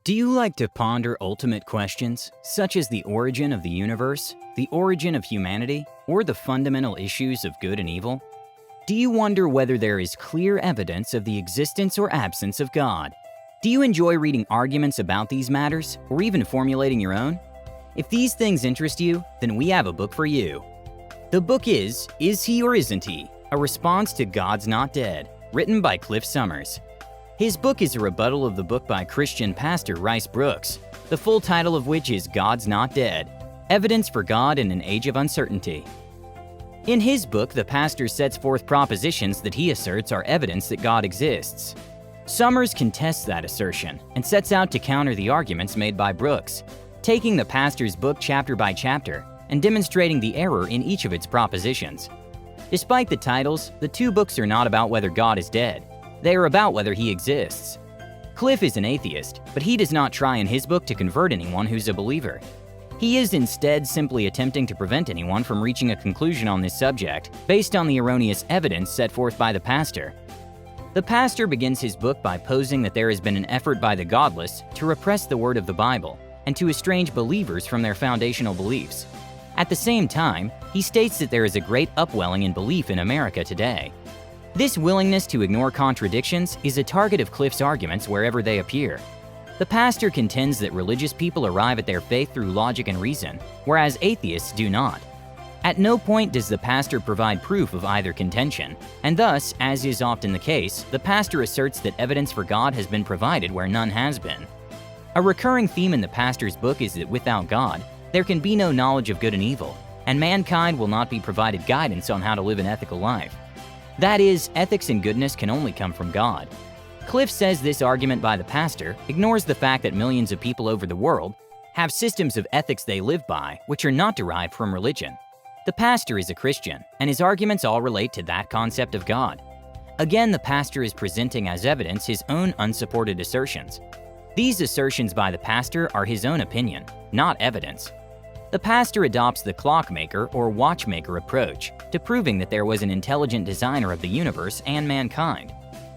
Do you like to ponder ultimate questions, such as the origin of the universe, the origin of humanity, or the fundamental issues of good and evil? Do you wonder whether there is clear evidence of the existence or absence of God? Do you enjoy reading arguments about these matters, or even formulating your own? If these things interest you, then we have a book for you. The book is He or Isn't He? A Response to God's Not Dead, written by Cliff Summers. His book is a rebuttal of the book by Christian Pastor Rice Broocks, the full title of which is God's Not Dead: Evidence for God in an Age of Uncertainty. In his book, the pastor sets forth propositions that he asserts are evidence that God exists. Summers contests that assertion and sets out to counter the arguments made by Broocks, taking the pastor's book chapter by chapter and demonstrating the error in each of its propositions. Despite the titles, the two books are not about whether God is dead. They are about whether he exists. Cliff is an atheist, but he does not try in his book to convert anyone who's a believer. He is instead simply attempting to prevent anyone from reaching a conclusion on this subject based on the erroneous evidence set forth by the pastor. The pastor begins his book by posing that there has been an effort by the godless to repress the word of the Bible and to estrange believers from their foundational beliefs. At the same time, he states that there is a great upwelling in belief in America today. This willingness to ignore contradictions is a target of Cliff's arguments wherever they appear. The pastor contends that religious people arrive at their faith through logic and reason, whereas atheists do not. At no point does the pastor provide proof of either contention, and thus, as is often the case, the pastor asserts that evidence for God has been provided where none has been. A recurring theme in the pastor's book is that without God, there can be no knowledge of good and evil, and mankind will not be provided guidance on how to live an ethical life. That is, ethics and goodness can only come from God. Cliff says this argument by the pastor ignores the fact that millions of people over the world have systems of ethics they live by which are not derived from religion. The pastor is a Christian, and his arguments all relate to that concept of God. Again, the pastor is presenting as evidence his own unsupported assertions. These assertions by the pastor are his own opinion, not evidence. The pastor adopts the clockmaker or watchmaker approach to proving that there was an intelligent designer of the universe and mankind.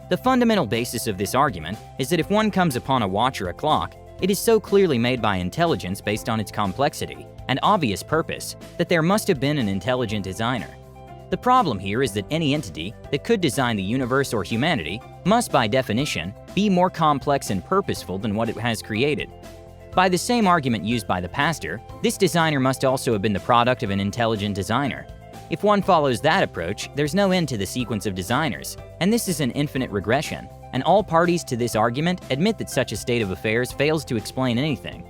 The fundamental basis of this argument is that if one comes upon a watch or a clock, it is so clearly made by intelligence based on its complexity and obvious purpose that there must have been an intelligent designer. The problem here is that any entity that could design the universe or humanity must, by definition, be more complex and purposeful than what it has created. By the same argument used by the pastor, this designer must also have been the product of an intelligent designer. If one follows that approach, there's no end to the sequence of designers, and this is an infinite regression, and all parties to this argument admit that such a state of affairs fails to explain anything.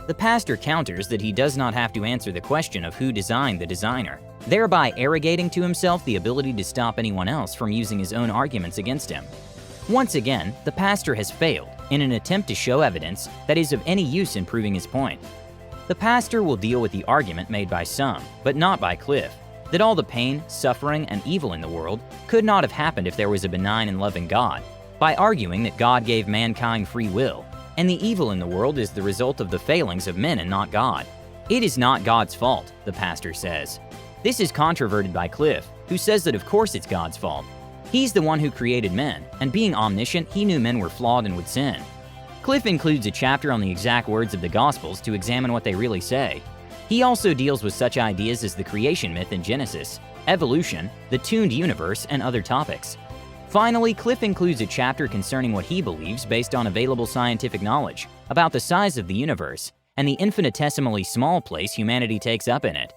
The pastor counters that he does not have to answer the question of who designed the designer, thereby arrogating to himself the ability to stop anyone else from using his own arguments against him. Once again, the pastor has failed in an attempt to show evidence that is of any use in proving his point. The pastor will deal with the argument made by some, but not by Cliff, that all the pain, suffering, and evil in the world could not have happened if there was a benign and loving God, by arguing that God gave mankind free will, and the evil in the world is the result of the failings of men and not God. It is not God's fault, the pastor says. This is controverted by Cliff, who says that of course it's God's fault. He's the one who created men, and being omniscient, he knew men were flawed and would sin. Cliff includes a chapter on the exact words of the Gospels to examine what they really say. He also deals with such ideas as the creation myth in Genesis, evolution, the tuned universe, and other topics. Finally, Cliff includes a chapter concerning what he believes based on available scientific knowledge about the size of the universe and the infinitesimally small place humanity takes up in it.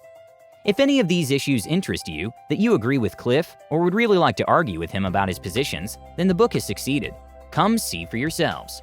If any of these issues interest you, that you agree with Cliff, or would really like to argue with him about his positions, then the book has succeeded. Come see for yourselves.